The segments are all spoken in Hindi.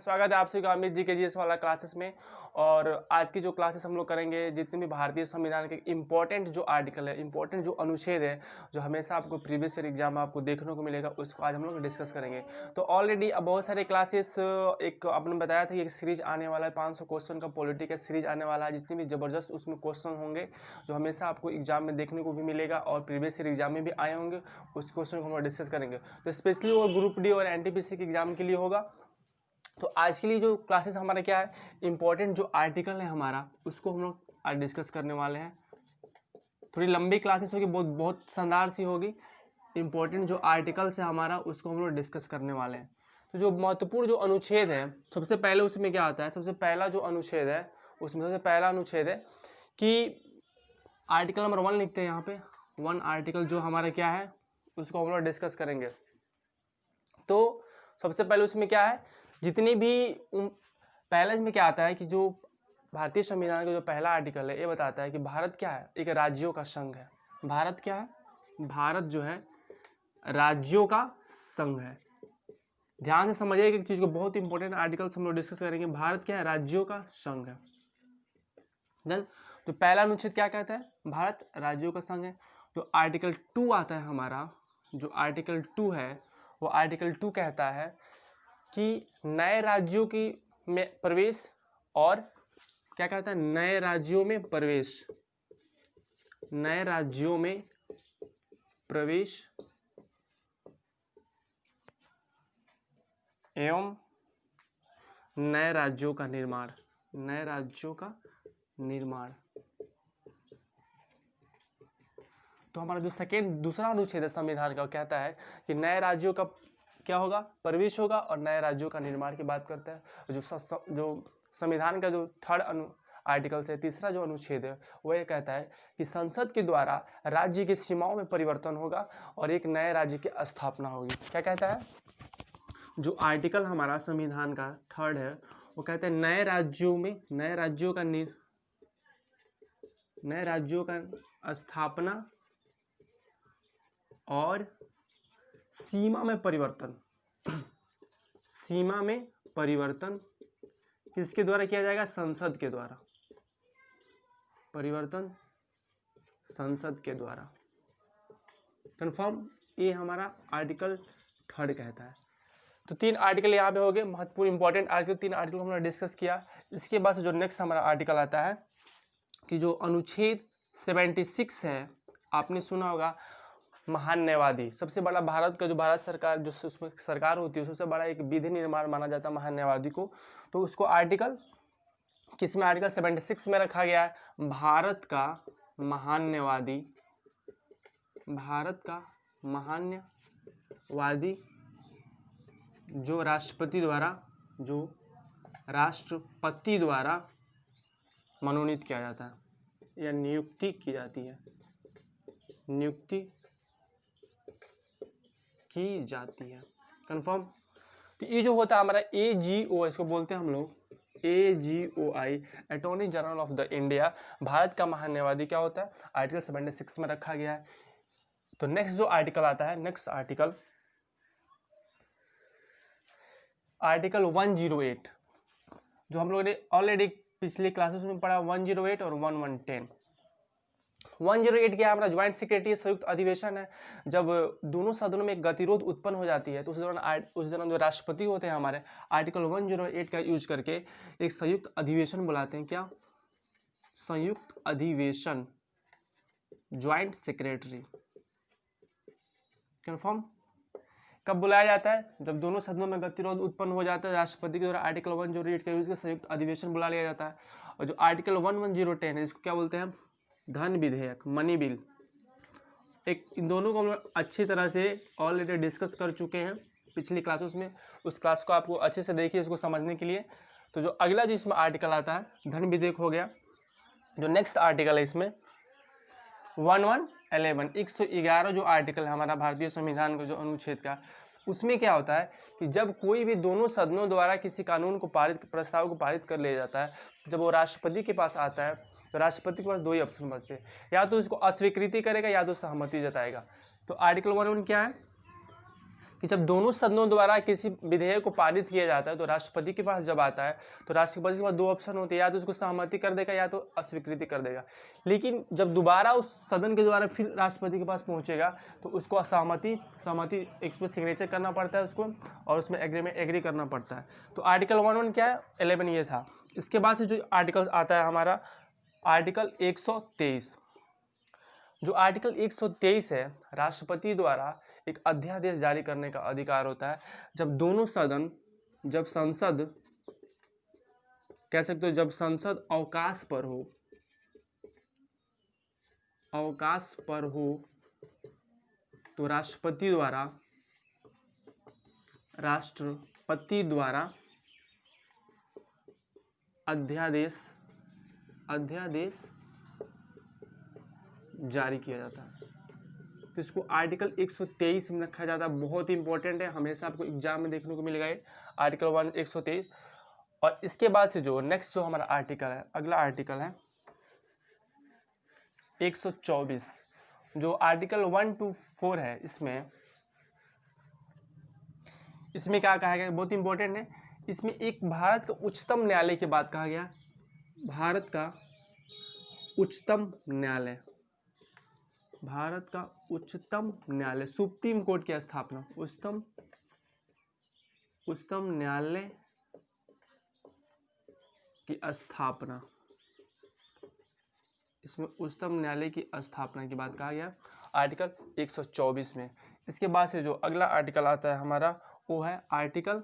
स्वागत है आप सभी का अमित जी के जीएस वाला क्लासेस में। और आज की जो क्लासेस हम लोग करेंगे, जितने भी भारतीय संविधान के इम्पोर्टेंट जो आर्टिकल है, इम्पोर्टेंट जो अनुच्छेद है, जो हमेशा आपको प्रीवियस ईयर एग्जाम में आपको देखने को मिलेगा, उसको आज हम लोग डिस्कस करेंगे। तो ऑलरेडी अब बहुत सारे क्लासेस, एक आपने बताया था कि एक सीरीज आने वाला है, 500 क्वेश्चन का पॉलिटिकल सीरीज आने वाला है, जितने भी जबरदस्त उसमें क्वेश्चन होंगे जो हमेशा आपको एग्जाम में देखने को भी मिलेगा और प्रीवियस ईयर एग्जाम में भी आए होंगे, उस क्वेश्चन को हम लोग डिस्कस करेंगे। तो स्पेशली वो ग्रुप डी और एनटीपीसी के एग्जाम के लिए होगा। तो आज के लिए जो क्लासेस हमारा क्या है, इंपॉर्टेंट जो आर्टिकल है हमारा, उसको हम लोग आज डिस्कस करने वाले हैं। थोड़ी लंबी क्लासेस होगी, बहुत शानदार सी होगी। इंपॉर्टेंट जो आर्टिकल्स है हमारा, उसको हम लोग डिस्कस करने वाले हैं। तो जो महत्वपूर्ण जो अनुच्छेद है, सबसे पहले उसमें क्या आता है, सबसे पहला जो अनुच्छेद है उसमें सबसे पहला अनुच्छेद है कि आर्टिकल नंबर 1 लिखते हैं यहाँ पे। 1 आर्टिकल जो हमारा क्या है, उसको हम लोग डिस्कस करेंगे। तो सबसे पहले उसमें क्या है, जितनी भी पहले इसमें क्या आता है कि जो भारतीय संविधान का जो पहला आर्टिकल है, ये बताता है कि भारत क्या है, एक राज्यों का संघ है। भारत क्या है, भारत जो है राज्यों का संघ है। ध्यान से समझिएगा एक चीज को, बहुत इंपॉर्टेंट आर्टिकल्स हम लोग डिस्कस करेंगे। भारत क्या है, राज्यों का संघ है। देन तो पहला अनुच्छेद क्या कहता है, भारत राज्यों का संघ है। तो आर्टिकल 2 आता है हमारा, जो आर्टिकल 2 है वो आर्टिकल 2 कहता है कि नए राज्यों की में प्रवेश, और क्या कहता है, नए राज्यों में प्रवेश, नए राज्यों में प्रवेश एवं नए राज्यों का निर्माण, नए राज्यों का निर्माण। तो हमारा जो दूसरा अनुच्छेद है संविधान का, वो कहता है कि नए राज्यों का क्या होगा, प्रवेश होगा, और नए राज्यों का निर्माण की बात करता है। जो संविधान का जो थर्ड आर्टिकल से तीसरा जो अनुच्छेद है, वो ये कहता है कि संसद के द्वारा राज्य की सीमाओं में परिवर्तन होगा और एक नए राज्य की स्थापना होगी। क्या कहता है, जो आर्टिकल हमारा संविधान का थर्ड है, वो कहता है नए राज्यों में, नए राज्यों का स्थापना और सीमा में परिवर्तन, सीमा में परिवर्तन किसके द्वारा किया जाएगा, संसद के द्वारा, परिवर्तन संसद के द्वारा। कंफर्म, ये हमारा आर्टिकल थर्ड कहता है। तो 3 आर्टिकल यहाँ पे हो गए, महत्वपूर्ण इंपॉर्टेंट आर्टिकल। 3 आर्टिकल हमने डिस्कस किया। इसके बाद जो नेक्स्ट हमारा आर्टिकल आता है कि जो अनुच्छेद 76 है, आपने सुना होगा, महान न्यायवादी। सबसे बड़ा भारत का जो भारत सरकार जो उसमें सरकार होती है, सबसे बड़ा एक विधि निर्माण माना जाता है महान न्यायवादी को। तो उसको आर्टिकल किसमें, आर्टिकल 76 में रखा गया है, भारत का महान न्यायवादी, भारत का महान न्यायवादी जो राष्ट्रपति द्वारा मनोनीत किया जाता है या नियुक्ति की जाती है, नियुक्ति की जाती है। कंफर्म। तो ये जो होता है हमारा AGO, इसको बोलते हैं हम लोग AGOI, attorney general of the India. Bharat का महान न्यायवादी क्या होता है, आर्टिकल 76 में रखा गया है। तो नेक्स्ट जो आर्टिकल आता है, नेक्स्ट आर्टिकल 108, जो हम लोगों ने ऑलरेडी पिछले क्लासेस में पढ़ा, 108 और 1110। 108 क्या है, हमारा ज्वाइंट सेक्रेटरी संयुक्त अधिवेशन है। जब दोनों सदनों में गतिरोध उत्पन्न हो जाती है, तो उस दौरान जो राष्ट्रपति होते हैं हमारे, आर्टिकल 108 का यूज करके एक संयुक्त अधिवेशन बुलाते हैं। क्या, संयुक्त अधिवेशन, ज्वाइंट सेक्रेटरी। कंफर्म। कब बुलाया जाता है, जब दोनों सदनों में गतिरोध उत्पन्न हो जाता है, राष्ट्रपति के द्वारा आर्टिकल 108 का यूज कर संयुक्त अधिवेशन बुला लिया जाता है। और जो आर्टिकल 1110 है, इसको क्या बोलते हैं, धन विधेयक, मनी बिल। एक इन दोनों को हम लोग अच्छी तरह से ऑलरेडी डिस्कस कर चुके हैं पिछली क्लासेस में। उस क्लास को आपको अच्छे से देखिए इसको समझने के लिए। तो जो अगला जो इसमें आर्टिकल आता है, धन विधेयक हो गया। जो नेक्स्ट आर्टिकल है इसमें 1111, 111 जो आर्टिकल है हमारा भारतीय संविधान का जो अनुच्छेद का, उसमें क्या होता है कि जब कोई भी दोनों सदनों द्वारा किसी कानून को प्रस्ताव को पारित कर लिया जाता है, जब वो राष्ट्रपति के पास आता है, तो राष्ट्रपति के पास 2 ही ऑप्शन बचते हैं, या तो इसको अस्वीकृति करेगा या तो सहमति जताएगा। तो आर्टिकल 1 क्या है कि जब दोनों सदनों द्वारा किसी विधेयक को पारित किया जाता है तो राष्ट्रपति के पास जब आता है तो राष्ट्रपति के पास दो ऑप्शन होते हैं, या तो उसको सहमति कर देगा या तो अस्वीकृति कर देगा। लेकिन जब दोबारा उस सदन के द्वारा फिर राष्ट्रपति के पास पहुंचेगा तो उसको असहमति एक उसमें सिग्नेचर करना पड़ता है उसको, और उसमें एग्री करना पड़ता है। तो आर्टिकल 1 क्या है, 11 ये था। इसके बाद से जो आर्टिकल आता है हमारा आर्टिकल 123। जो आर्टिकल 123 है, राष्ट्रपति द्वारा एक अध्यादेश जारी करने का अधिकार होता है जब दोनों सदन, जब संसद कह सकते हो, जब संसद अवकाश पर हो तो राष्ट्रपति द्वारा अध्यादेश जारी किया जाता है। तो इसको आर्टिकल 123 में रखा जाता है, बहुत ही इंपॉर्टेंट है, हमेशा आपको एग्जाम में देखने को मिलेगा ये आर्टिकल 123। और इसके बाद से जो नेक्स्ट जो हमारा आर्टिकल है, अगला आर्टिकल है 124। जो आर्टिकल 1 to 4 है, इसमें क्या कहा गया, बहुत इंपॉर्टेंट है। इसमें एक भारत का उच्चतम न्यायालय की बात कहा गया, भारत का उच्चतम न्यायालय, सुप्रीम कोर्ट की स्थापना, उच्चतम न्यायालय की स्थापना, इसमें उच्चतम न्यायालय की स्थापना की बात कहा गया आर्टिकल 124 में। इसके बाद से जो अगला आर्टिकल आता है हमारा वो है आर्टिकल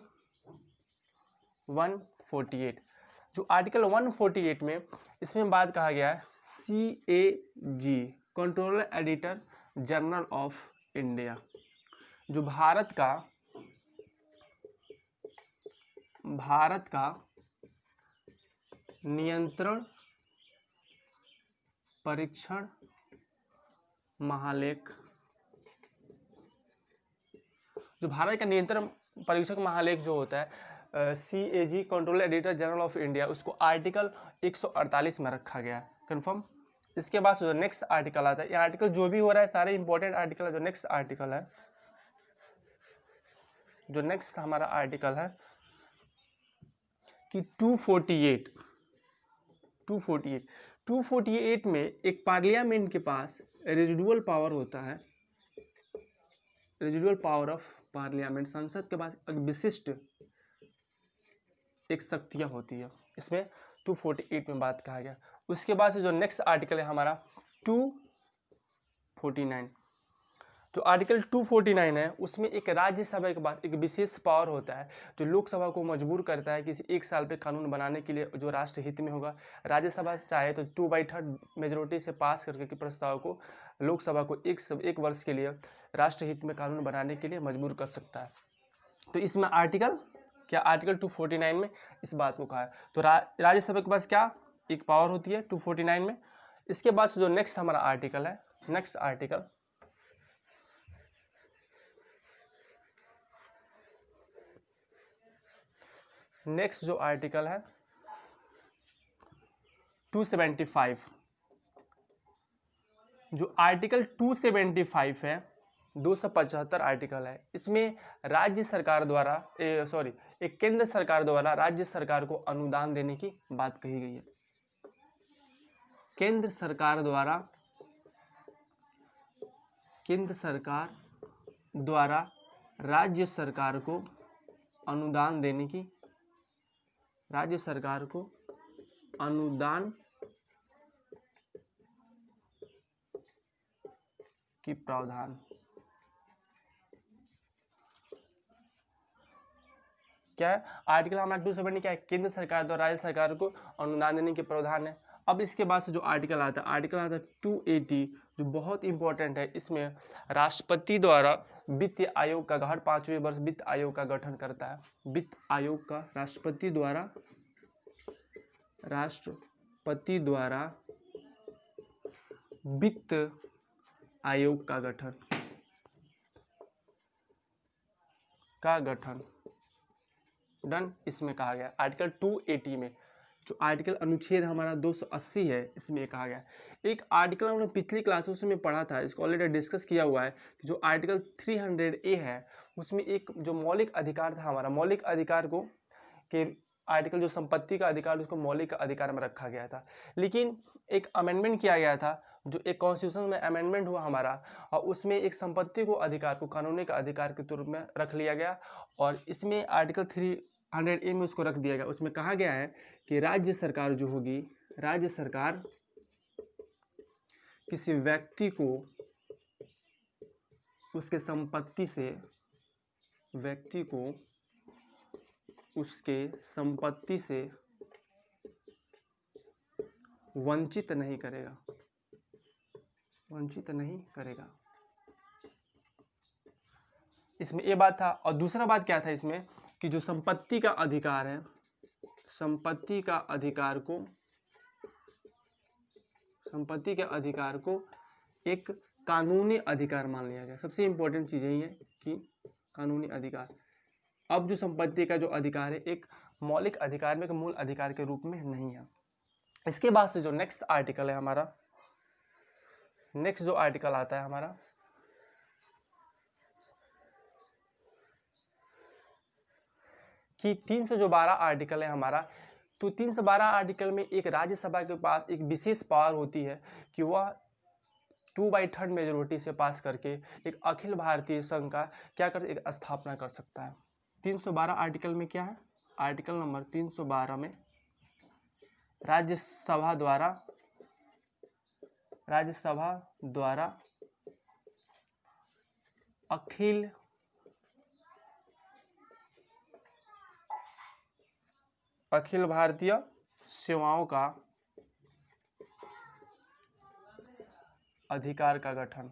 148। जो आर्टिकल 148 में इसमें बात कहा गया है CAG, controller editor general of India, जो भारत का नियंत्रण परीक्षण महालेख, जो भारत का नियंत्रण परीक्षक महालेख जो होता है CAG, controller editor general of India, उसको आर्टिकल 148 में रखा गया है। कंफर्म। इसके बाद जो नेक्स्ट आर्टिकल आता है, ये आर्टिकल जो भी हो रहा है सारे इंपॉर्टेंट आर्टिकल है। जो नेक्स्ट आर्टिकल है, जो नेक्स्ट हमारा आर्टिकल है कि 248 में एक पार्लियामेंट के पास रेजिडुअल पावर होता है, रेजिडुअल पावर ऑफ पार्लियामेंट, संसद के पास एक विशिष्ट एक शक्तियां होती है। इसमें 248 में बात कहा गया। उसके बाद से जो नेक्स्ट आर्टिकल है हमारा 249। जो आर्टिकल 249 है उसमें एक राज्यसभा के पास एक विशेष पावर होता है जो लोकसभा को मजबूर करता है किसी एक साल पे कानून बनाने के लिए जो राष्ट्रहित में होगा। राज्यसभा चाहे तो 2/3 मेजोरिटी से पास करके के प्रस्ताव को लोकसभा को एक वर्ष के लिए राष्ट्रहित में कानून बनाने के लिए मजबूर कर सकता है। तो इसमें आर्टिकल 249 में इस बात को कहा है। तो राज्यसभा के पास क्या एक पावर होती है 249 में। इसके बाद जो नेक्स्ट हमारा आर्टिकल है, नेक्स्ट जो आर्टिकल है 275। जो आर्टिकल 275 है 275 आर्टिकल है। इसमें राज्य सरकार द्वारा एक केंद्र सरकार द्वारा राज्य सरकार को अनुदान देने की बात कही गई है। केंद्र सरकार द्वारा राज्य सरकार को अनुदान देने की, राज्य सरकार को अनुदान की प्रावधान क्या है। आर्टिकल हमारा 270 क्या है, केंद्र सरकार द्वारा राज्य सरकार को अनुदान देने के प्रावधान है। अब इसके बाद से जो आर्टिकल आता है 280 जो बहुत इंपॉर्टेंट है। इसमें राष्ट्रपति द्वारा वित्त आयोग का हर 5वें वर्ष वित्त आयोग का गठन करता है। वित्त आयोग का राष्ट्रपति द्वारा वित्त आयोग का गठन डन। इसमें कहा गया आर्टिकल 280 में जो आर्टिकल अनुच्छेद हमारा 280 है, इसमें कहा गया है। एक आर्टिकल हमने पिछली क्लासेस में पढ़ा था, इसको ऑलरेडी डिस्कस किया हुआ है कि जो आर्टिकल 300A है उसमें एक जो मौलिक अधिकार था हमारा, मौलिक अधिकार को कि आर्टिकल जो संपत्ति का अधिकार उसको मौलिक अधिकार में रखा गया था, लेकिन एक अमेंडमेंट किया गया था, जो एक कॉन्स्टिट्यूशन में अमेंडमेंट हुआ हमारा, और उसमें एक संपत्ति को अधिकार को कानूनी का अधिकार के रूप में रख लिया गया, और इसमें आर्टिकल 300A में उसको रख दिया गया। उसमें कहा गया है कि राज्य सरकार जो होगी, राज्य सरकार किसी व्यक्ति को उसके संपत्ति से, व्यक्ति को उसके संपत्ति से वंचित नहीं करेगा, वंचित नहीं करेगा। इसमें ये बात था। और दूसरा बात क्या था इसमें कि जो संपत्ति का अधिकार है, संपत्ति का अधिकार को, संपत्ति के अधिकार को एक कानूनी अधिकार मान लिया गया। सबसे इंपॉर्टेंट चीज यही है कि कानूनी अधिकार। अब जो संपत्ति का जो अधिकार है एक मौलिक अधिकार में, एक मूल अधिकार के रूप में नहीं है। इसके बाद से जो नेक्स्ट आर्टिकल है हमारा, नेक्स्ट जो आर्टिकल आता है हमारा कि 312 आर्टिकल है हमारा, तो 312 आर्टिकल में एक राज्यसभा के पास एक विशेष पावर होती है कि वह 2/3 मेजोरिटी से पास करके एक अखिल भारतीय संघ का क्या कर, एक स्थापना कर सकता है। 312 आर्टिकल में क्या है, आर्टिकल नंबर 312 में राज्यसभा द्वारा अखिल भारतीय सेवाओं का अधिकार का गठन,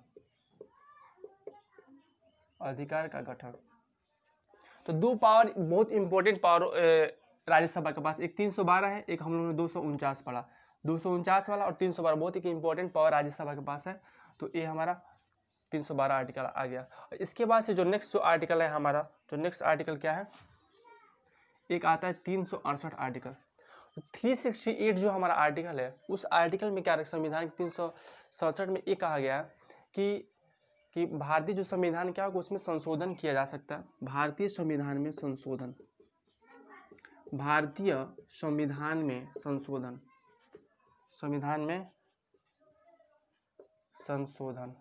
अधिकार का गठन। तो दो पावर, बहुत इंपॉर्टेंट पावर राज्यसभा के पास, एक 312 है, एक हम लोगों ने 249 पढ़ा, 249 वाला और 312 बहुत ही इंपॉर्टेंट पावर राज्यसभा के पास है। तो ये हमारा 312 आर्टिकल आ गया। इसके बाद से जो नेक्स्ट जो आर्टिकल है हमारा, जो नेक्स्ट आर्टिकल क्या है, एक आता है 368 आर्टिकल। 368 जो हमारा आर्टिकल है, उस आर्टिकल में क्या, संविधान 367 में ये कहा गया कि भारतीय जो संविधान क्या होगा उसमें संशोधन किया जा सकता है। भारतीय संविधान में संशोधन, भारतीय संविधान में संशोधन, संविधान में संशोधन,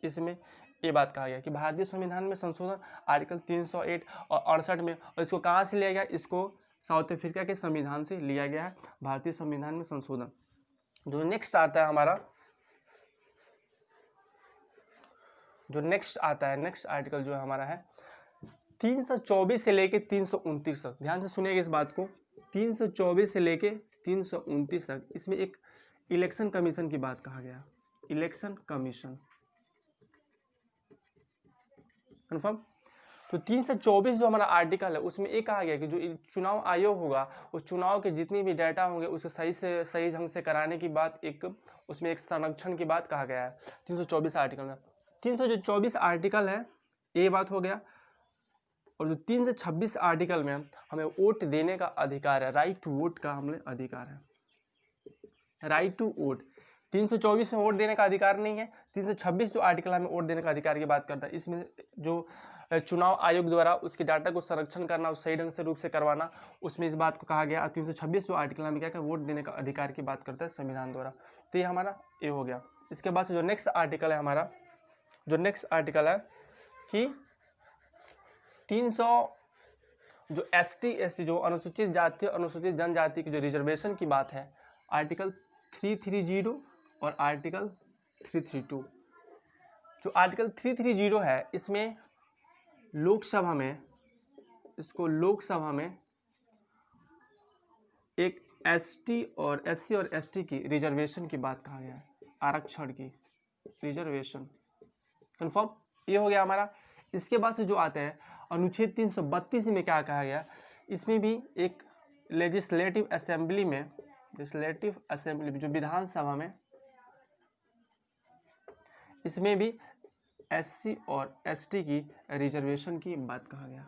इसमें ये बात कहा गया कि भारतीय संविधान में संशोधन आर्टिकल 308 और 68 में, और इसको कहाँ से लिया गया, इसको साउथ अफ्रीका के संविधान से लिया गया है, भारतीय संविधान में संशोधन। जो नेक्स्ट आता है हमारा, जो नेक्स्ट आता है, नेक्स्ट आर्टिकल जो हमारा है 324 से लेके 329 तक। ध्यान से सुनिएगा इस बात को, 324 से लेके 329 तक। इसमें एक इलेक्शन कमीशन की बात कहा गया, इलेक्शन कमीशन, कन्फर्म। तो 324 जो हमारा आर्टिकल है उसमें ये कहा गया कि जो चुनाव आयोग होगा उस चुनाव के जितनी भी डाटा होंगे उसको सही ढंग से कराने की बात, एक उसमें एक संरक्षण की बात कहा गया है 324 आर्टिकल में। 324 आर्टिकल है, ये बात हो गया। और जो 326 आर्टिकल में हमें वोट देने का अधिकार है, राइट टू वोट का हमें अधिकार है, राइट टू वोट। 324 में वोट देने का अधिकार नहीं है, 326 जो आर्टिकल हमें वोट देने का अधिकार की बात करता है। इसमें जो चुनाव आयोग द्वारा उसके डाटा को संरक्षण करना, उस सही ढंग से रूप से करवाना, उसमें इस बात को कहा गया। 326 जो आर्टिकल हमें क्या वोट देने का अधिकार की बात करता है संविधान द्वारा। तो ये हमारा ये हो गया। इसके बाद से जो नेक्स्ट आर्टिकल है हमारा, जो नेक्स्ट आर्टिकल है कि 300 जो ST SC जो अनुसूचित जाति अनुसूचित जनजाति की जो रिजर्वेशन की बात है, आर्टिकल 330 और आर्टिकल 332। जो आर्टिकल 330 है इसमें लोकसभा में, इसको लोकसभा में एक ST और SC और ST की रिजर्वेशन की बात कहा गया है, आरक्षण की रिजर्वेशन, कन्फर्म। ये हो गया हमारा। इसके बाद से जो आता है अनुच्छेद 332 में क्या कहा गया, इसमें भी एक लेजिस्लेटिव असेंबली में, लेजिस्लेटिव असेंबली में जो विधानसभा में, इसमें भी SC और ST की रिजर्वेशन की बात कहा गया।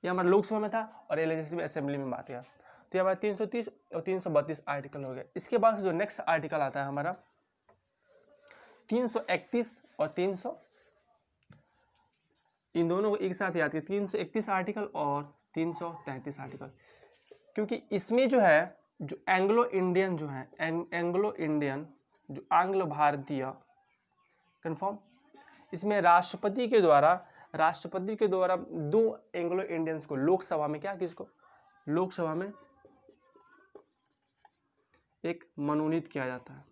ये हमारा लोकसभा में था और ये लेजिस्लेटिव असेंबली में बात किया। तो ये हमारा 330 और 332 आर्टिकल हो गया। इसके बाद जो नेक्स्ट आर्टिकल आता है हमारा 331 और 300, इन दोनों को एक साथ याद किया, 331 आर्टिकल और 333 आर्टिकल, क्योंकि इसमें जो है जो एंग्लो इंडियन जो है, एंग्लो इंडियन जो आंग्ल भारतीय कन्फर्म, इसमें राष्ट्रपति के द्वारा दो एंग्लो इंडियंस को लोकसभा में लोकसभा में एक मनोनीत किया जाता है।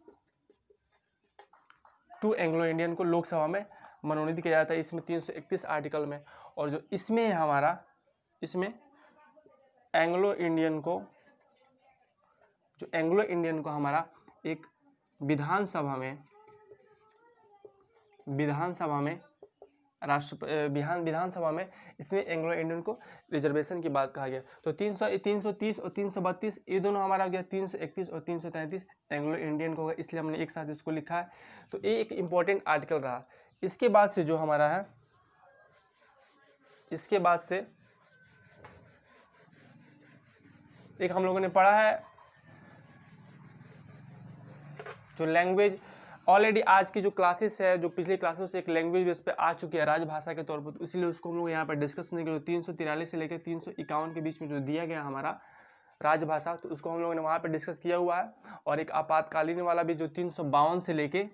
2 एंग्लो इंडियन को लोकसभा में मनोनीत किया जाता है इसमें 331 आर्टिकल में। और जो इसमें हमारा एंग्लो इंडियन को हमारा एक विधानसभा में इसमें एंग्लो इंडियन को रिजर्वेशन की बात कहा गया। तो 330 और 332 ये दोनों हमारा हो गया, 331 और 333 एंग्लो इंडियन को होगा, इसलिए हमने एक साथ इसको लिखा है। तो ये एक इम्पोर्टेंट आर्टिकल रहा। इसके बाद से जो हमारा है, इसके बाद से एक हम लोगों ने पढ़ा है जो लैंग्वेज, ऑलरेडी आज की जो क्लासेस है, जो पिछली क्लासेस से एक लैंग्वेज बेस पे आ चुकी है राजभाषा के तौर पर, तो इसलिए उसको हम लोग यहाँ पर डिस्कस नहीं करें। 343 से लेकर 351 के बीच में जो दिया गया हमारा राजभाषा, तो उसको हम लोगों ने वहाँ पर डिस्कस किया हुआ है। और एक आपातकालीन वाला भी जो 352 से लेके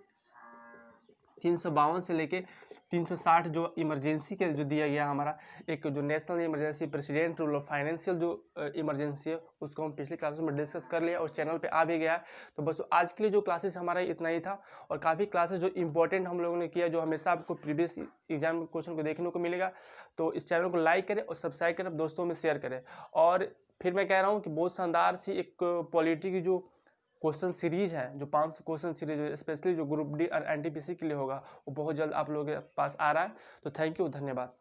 360 जो इमरजेंसी के जो दिया गया हमारा, एक जो नेशनल इमरजेंसी, प्रेसिडेंट रूल और फाइनेंशियल जो इमरजेंसी है, उसको हम पिछले क्लासेस में डिस्कस कर लिया और चैनल पे आ भी गया है। तो बस आज के लिए जो क्लासेस हमारा इतना ही था, और काफ़ी क्लासेस जो इंपॉर्टेंट हम लोगों ने किया, जो हमेशा आपको प्रीवियस एग्जाम क्वेश्चन को देखने को मिलेगा। तो इस चैनल को लाइक करें और सब्सक्राइब करें, दोस्तों में शेयर करें। और फिर मैं कह रहा हूँ कि बहुत शानदार सी एक पॉलिटी की जो क्वेश्चन सीरीज है, जो 500 क्वेश्चन सीरीज स्पेशली जो ग्रुप डी और एनटीपीसी के लिए होगा, वो बहुत जल्द आप लोगों के पास आ रहा है। तो थैंक यू, धन्यवाद।